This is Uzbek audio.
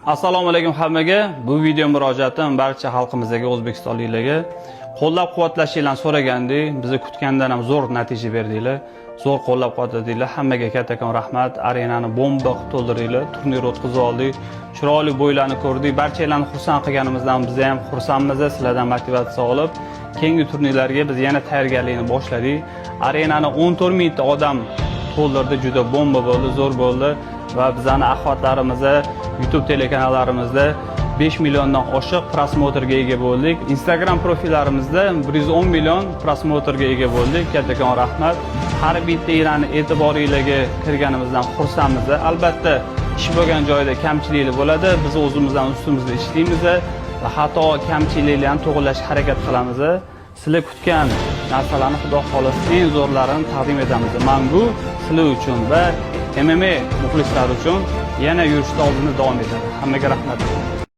Assalomu alaykum hammaga. Bu video murojaatim barcha xalqimizdagi o'zbekistonliklarga qo'llab-quvvatlashinglarni so'ragandik. Bizni kutgandan ham zo'r natija berdinglar. Zo'r qo'llab-quvvatladinglar. Hammaga kattakon rahmat. Arenani bomba qilib to'ldirdinglar. Turnir o'tkazib oldik. Chiroyli bo'ylarni ko'rdik. Barchalarni xursand qilganimizdan biz ham xursandmiz. Sizlardan motivatsiya olib, keyingi turnirlarga biz yana tayyorgarlikni boshladik. Arenani 14 mingta odam to'ldirdi. Juda bomba bo'ldi, zo'r bo'ldi. Va bizning axlatlarimizda YouTube telekanallarimizda 5 milliondan oshiq prosmotrga ega bo'ldik. Instagram profillarimizda 110 million prosmotrga ega bo'ldik. Kattakon rahmat. Har bittanglarni e'tiboringizga kirganimizdan xursandmiz. Albatta, ish bo'lgan joyda kamchiliklar bo'ladi. Biz o'zimizdan ustimizda ishlaymiz va xato kamchiliklarni to'g'rilashga harakat qilamiz. Sizlar kutgan narsalarni xudo xolasa eng zo'rlarini taqdim etamiz. Men bu sizlar uchun va MMA muxlislari uchun yana yurishda oldinda davom etadi. Hammaga rahmat.